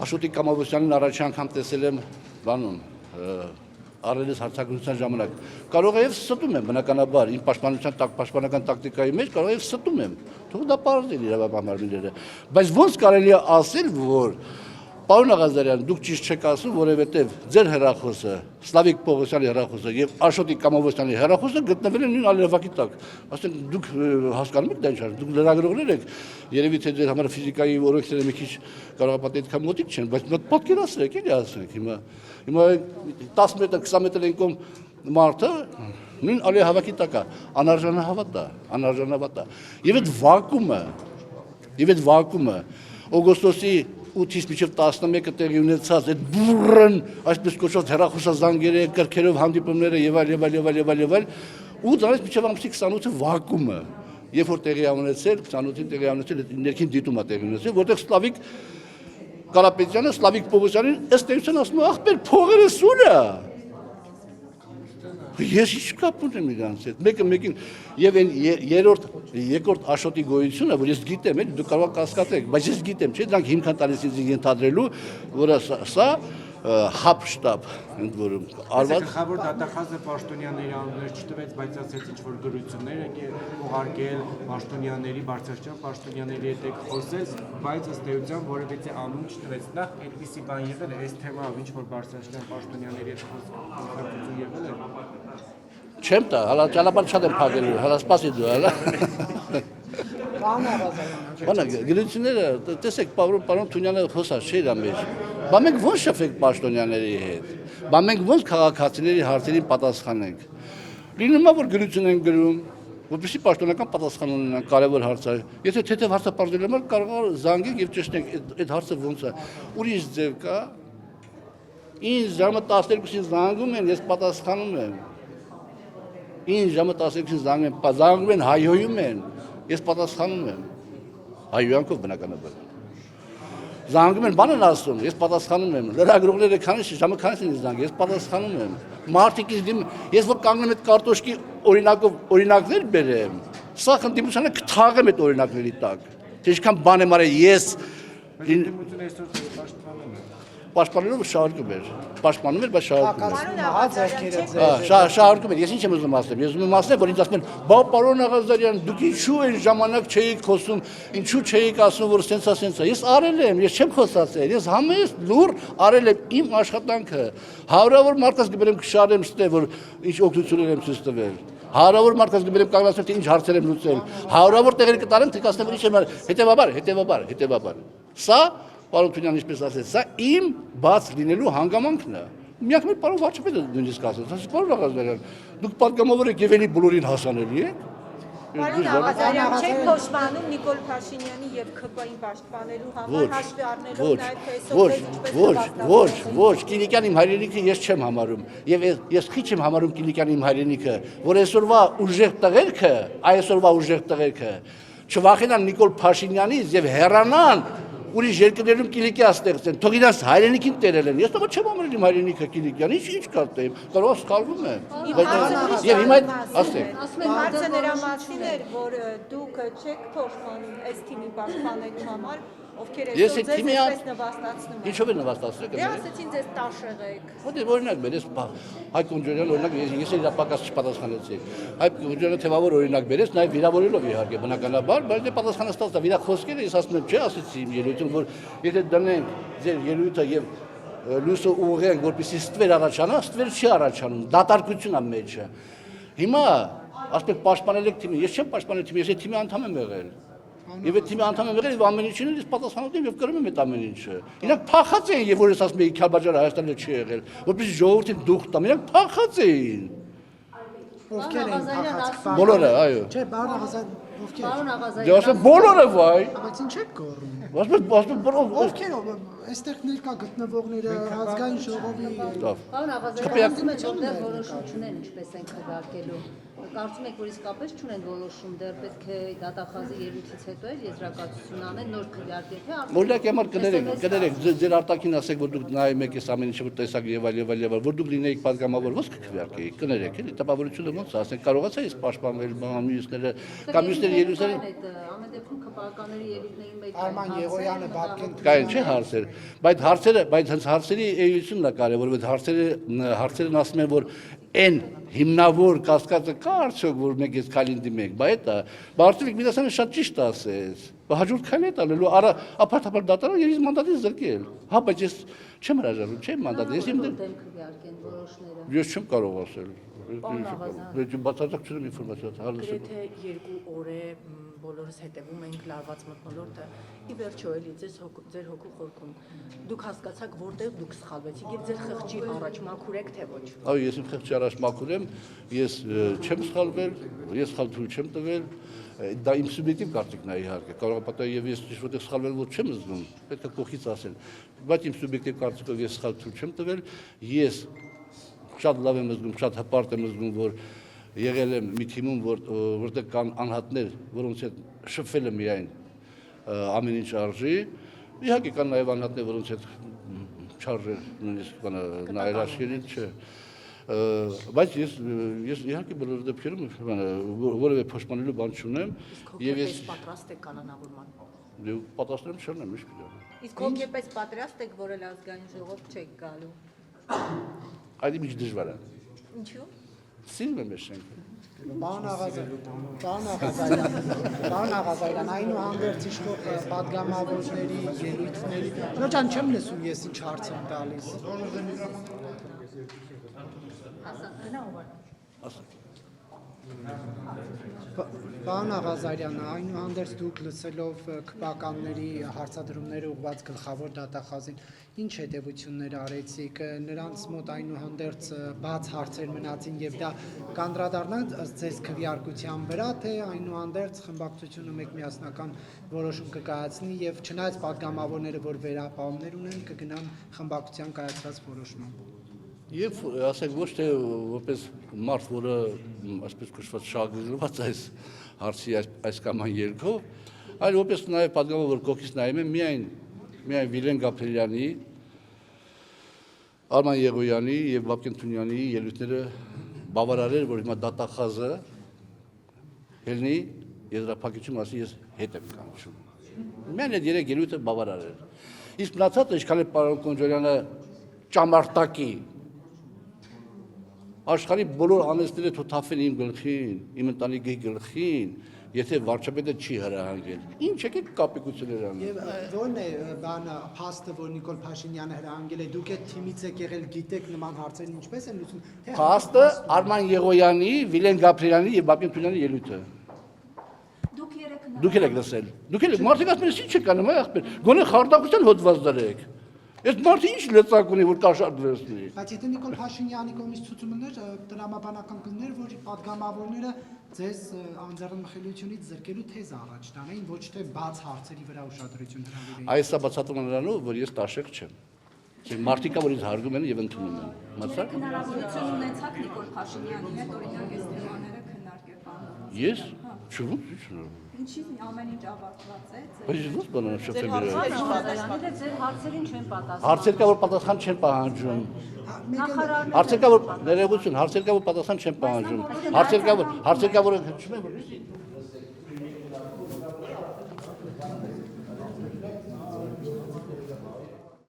Աշոտիկ Կամավոսյանին առաջի անգամ տեսել եմ բանում արելիս հարցակրության ժամանակ կարող է եւ ստում եմ բնականաբար իմ պաշտպանական տակտիկայի մեջ կարող է եւ ստում եմ թող դա բարձր իրավաբանները բայց ոնց կարելի է ասել որ Պարոն Աղազարյան դուք ճիշտ չեք ասում որովհետեւ ձեր հեռախոսը Սլավիկ Պողոսյանի հեռախոսը եւ Աշոտիկ Կամավոսյանի հեռախոսը գտնվել են նույն ալերվակի տակ ասեն դուք հասկանում եք դա ինչ դուք լրագրողներ եք երևի թե ձեր համար ֆիզիկայի օրենքները մի քիչ կարող է պատեհական մոտիկ չեն բայց պատկերացրեք էլի ասենք հիմա 10 մետր 20 մետր ենկոմ մարդը նույն ալերվակի տակ է անարժանավատ է եւ այդ վակումը օգոստոսի 8-ից մինչև 11-ը տեղի ունեցած այդ բուրըն այսպես կոչված հեռախոսազանգերը կրքերով հանդիպումները եւ այլ ու դրանից մինչև ամսի 28-ը վակումը երբ որ տեղի ունեցել 28-ին տեղի ունեցել ներքին դիտումը տեղի ունեցել որտեղ Սլավիկ Կարապետյանը Սլավիկ Պողոսյանին ըստ էության ասում է ախպեր փողերը սուրա ես ինչ կապ ունեմ իրանց հետ մեկը մեկին եւ այն երկրորդ Աշոտի գոյությունը որ ես գիտեմ էլի դու կարող ես կասկածել բայց ես գիտեմ չէ դրանք հիմքան տալիս ինձ ենթադրելու որ սա հապ շտաբ ընդ որում արված գլխավոր դատախազը Պաշտոնյանների անուններ չտվեց բայց ասեց ինչ որ գրություններ եք ուղարկել Պաշտոնյաների բարձրաստիճան Պաշտոնյաների հետ եք խոսել բայց ըստ էության որևէ անուն չտվեց նախ այդպիսի բան եղել է այս թեմայով ինչ որ բարձրաստիճան Պաշտոնյաների հետ խոսություն եղել է չեմ տա հալա ճանապարհ շատ եմ փակելու հալա սպասի դու հալա Բանա գրությունները տեսեք պարոն Թունյանը խոսած չէ իրա մեջ բա մենք ոնց շփվենք Պաշտոնյաների հետ բա մենք ոնց քաղաքացիների հարցերին պատասխանենք լինում է որ գրություն են գրում որպեսզի պաշտոնական պատասխան ունենան կարևոր հարցը եթե թեթև հարցը բարձրացնել եմ կարող է զանգենք եւ ճշտենք այդ հարցը ոնց է ուրիշ ձև կա ինձ ժամը 12-ին զանգում են ես պատասխանում եմ ինձ ժամը 12-ին զանգում են հայհոյում են ես պատասխանում եմ հայհոյանքով բնականաբար զանգում են բան են ասում ես պատասխանում եմ լրագրողները քանի ժամը քանիսին զանգ ես պատասխանում եմ մարդիկ ես որ կանգնեմ այդ կարտոշկի օրինակներ բերեմ սա խնդիրությունը կթաղեմ այդ օրինակների տակ թե ինչքան բան եմ արել ես Պաշտպանելով շահարկում էր, բայց շահարկում էր, ես ինչ եմ ուզում ասեմ, ես ուզում ասեմ, որ ինձ ասում են, բա պարոն Աղազարյան, դուք ինչու այն ժամանակ չէիք խոսում, ինչու չէիք ասում, որ սենսա, ես արել եմ, ես չեմ խոսացել, ես համեստ լուր արել եմ իմ աշխատանքը, հարյուրավոր մարդկանց գբերեմ կշարեմ ստե, որ ինչ օգնություններ եմ ցույց տվել, հարյուրավոր մարդկանց գբերեմ կանգնացնել, թե ինչ հարցեր եմ լուծել, հարյուրավոր տեղեր կտարեմ, թե կասեմ, որ ինչ եմ հետևաբար, սա Պարոն Թունյան ինչպես ասեց, սա իմ բաց լինելու հանգամանքն է։ Միակ մեր պարոն վարչապետը նույնիսկ ասեց, ասեց պարոն Աղազարյան, դուք պատգամավոր եք եւ էլի բոլորին հասանելի եք։ Պարոն Աղազարյան, չեք փոշմանում Նիկոլ Փաշինյանի եւ ՔՊ-ին պաշտպանելու համար հաշվի առնելով նաեւ թե այսօր ոչ, Կիլիկյան իմ հայրենիքը ես չեմ համարում եւ ես քիչ եմ համարում Կիլիկյան իմ հայրենիքը, որ այսօրվա ուժեղ տղերքը չվախենան Նիկոլ Փաշինյանից եւ հեռանան ուրիշ երկրներում Կիլիկիա ստեղծեն, թող իրաց հայրենիքին տերել են։ Ես տղա չեմ ամրել իմ հայրենիքը Կիլիկիան, ինչ կարտեմ, կարող սխալվում եմ։ Եվ հիմա ասեք։ Հարցը նրա մասին էր, որ դուք չեք փոշմանում այս թիմի պաշտպանելու համար, ովքեր Ես այսօր թիմի ձեզ նվաստացնում են։ Ինչով է նվաստացրեք։ Դե ասեցին ձեզ տաշեղ եք։ Հոդի օրինակ բերես Հայկ Կոնջորյան օրինակ ես իր պակաս չպատասխանեցի։ Հայկ Կոնջորյանը թեվավոր օրինակ բերես նաև վիրավորելով իհարկե բնականաբար, բայց դե պատասխանը ստացա վիրա խոսքերը ես ասում եմ, չէ, ասեցի իմ ելույթում, որ եթե դնենք ձեր ելույթը եւ լույսը ուղղենք, որպեսզի ստվեր առաջանա, ստվեր չի առաջանում, դատարկություն է մեջը։ Հիմա ասեք պաշտպանել եք թիմին, ես չեմ պաշտպանել թիմին, ես թիմի անդամ եմ եղել։ Եվ այդ թիմի անդամ եմ եղել եւ ամեն ինչին ես պատասխանատու եմ եւ կրում եմ այդ ամեն ինչը։ Իրանք փախած էին, եւ որ ես ասում եի Քյալբաջարը Հայաստանը չի եղել, որպես ժողովրդին դուխ տամ, իրանք փախած էին։ Ովքեր են փախած։ Բոլորը, այո։ Չէ, պարոն Աղազարյան, ովքեր։ Պարոն Աղազարյան։ Դե ասեմ բոլորը վայ։ Բայց ինչ եք կորում։ Ասում Ովքեր այստեղ ներկա գտնվողները ազգային ժողովի Պարոն Աղազարյան, ուզում եք որտեղ որոշում չունեն ինչպես են քվեարկելու։ Կարծում եք, որ իսկապես չունեն որոշում, դեռ պետք է դատախազի ելույթից հետո էլ եզրակացություն անեն, նոր քվեարկել, թե Մոլյակի համար կներեք, ձեր արտաքին ասեք, որ դուք նայում եք այս ամեն ինչը որ տեսակ եւ այլ, որ դուք լինեիք պատգամավոր, ո՞նց կքվեարկեիք, կներեք, էլի տպավորությունը ո՞նց է, ասենք կարողացա ես պաշտպանվել մամուսները, կամ մյուսները ելույթները ամեն դեպքում քպականների ելույթների մեջ Արման Եղոյանը Բաբկեն կային չէ հարցեր, Բայց հենց հարցերի էությունն է կարևոր, որ հարցերն ասում են, որ այն հիմնավոր կասկածը կա արդյոք, որ մենք այս քայլին դիմենք, բայց Բարդուիկ Միդասյանը շատ ճիշտ ասեց, հաջորդ քայլը տալու ապարտ դատարան եւ իր մանդատից զրկել։ Հա, բայց ես չեմ հրաժարվում, չեմ մանդատի, ես իմ դեմ քվեարկեն որոշները։ Ես չեմ կարող ասել։ Բացարձակ չունեմ ինֆորմացիա, հարցը։ Գրեթե 2 օր է բոլորս հետևում ենք լարված մթնոլորտը։ Ի վերջո էլի ձեր հոգու խորքում դուք հասկացաք որտեղ դուք սխալվեցիք եւ ձեր խղճի առաջ մաքուր եք թե ոչ։ Այո, ես իմ խղճի առաջ մաքուր եմ, ես չեմ սխալվել, ես սխալ թույլ չեմ տվել, դա իմ սուբյեկտիվ կարծիքն է իհարկե, կարող է պատահի եւ ես որտեղ սխալվել որ չեմ զգում, պետք է կողքից ասել, բայց իմ սուբյեկտիվ կարծիքով ես սխալ թույլ չեմ տվել, ես շատ լավ եմ զգում, շատ հպարտ եմ զգում, որ եղել եմ մի թիմում, որտեղ կան անհատներ, որոնց հետ շփվել եմ միայն ամեն ինչ արժի, իհարկե կան նաև անհատներ, որոնց հետ չարժեր նույնիսկ նայել աշխերին, չէ, բայց ես իհարկե բոլոր դեպքերում որևէ փոշմանելու բան չունեմ եւ ես պատրաստ եք կանոնավորման։ Դու պատասխանում չեմ, միշտ գիտեմ։ Իսկ հոգեպես պատրաստ եք, որ ազգային ժողով չեք գալու։ Այդ ինչ դժվար է։ Ինչու՞։ Սիրում եմ ես շենքը։ Պարոն Աղազարյան, այնուհանդերձ իշխող պատգամավորների ելույթների, Ռոջան չեմ լսում ես ինչ հարց եմ տալիս։ Պարոն Աղազարյան, այնուհանդերձ դուք լսելով քպականների հարցադրումները ուղղված գլխավոր դատախազին, ինչ հետևություններ արեցիք, նրանց մոտ այնուհանդերձ բաց հարցեր մնացին եւ դա կանդրադառնա ձեզ քվեարկության վրա, թե այնուհանդերձ խմբակցությունը մեկ միասնական որոշում կկայացնի եւ չնայած պատգամավորները, որ վերապահումներ ունեն, կգնան խմբակցության կայացրած որոշմամբ։ Եվ ասենք ոչ թե որպես մարդ, որը այսպես կոչված շահագրգռված այս հարցի այս կամ այն ելքով, այլ որպես նաև պատգամավոր, որ կողքից նայում եմ միայն Վիլեն Գաբրելյանի, Արման Եղոյանի եւ Վապկեն Թունյանի ելույթները բավարարել, որ հիմա դատախազը ելնի եզրափակիչի մասին ես հետ եմ կանչում։ Միայն այդ երեք ելույթը բավարարել։ Իսկ մնացածը ինչքան է պարոն Կոնջորյանը ճամարտակի աշխարհի բոլոր անեծները թոթափեն իմ գլխին, իմ ընտանիքի գլխին, եթե վարչապետը չի հրահանգել։ Ինչ եկեք կապիկություններ անում։ Եվ ո՞րն է բանը փաստը, որ Նիկոլ Փաշինյանը հրահանգել է, դուք այդ թիմից եք եղել, գիտեք նման հարցերն ինչպես են լուծում։ Փաստը Արման Եղոյանի, Վիլեն Գաբրելյանի եւ Բապկեն Թունյանի ելույթը։ Դուք եք լսել։ Դուք եք մարդիկ ասում են, ինչ եք անում, ախպեր։ Գոնե խարդախության հոդված դրեք։ Այս մարդը ինչ լծակ ունի, որ կաշառ դրեսնի։ Բայց եթե Նիկոլ Փաշինյանի կողմից ցուցումներ տրամաբանական կներ, որ պատգամավորները ձեզ անձեռնմխելիությունից զրկելու թեզ առաջ տանեին, ոչ թե բաց հարցերի վրա ուշադրություն հրավիրեին։ Այս է բացատրում նրանով, որ ես տաշեղ չեմ։ Մարդիկ կա, որ ինձ հարգում են եւ ընդունում են։ Մացա՞ք։ Հնարավորություն ունեցաք Նիկոլ Փաշինյանի հետ օրինակ այս թեմաները քննարկել բանը։ Ես չունեմ։ Ինչի ամեն ինչ ավարտված է։ Բայց ո՞ց բանը շփվելը։ Աղազարյանները ձեր հարցերին չեն պատասխանում։ Հարցեր կա, որ պատասխան չեն պահանջում։ Նախարարները Հարցեր կա, որ ներողություն, հարցեր կա, որ պատասխան չեն պահանջում։ Հարցեր կա, որ հնչում է, որ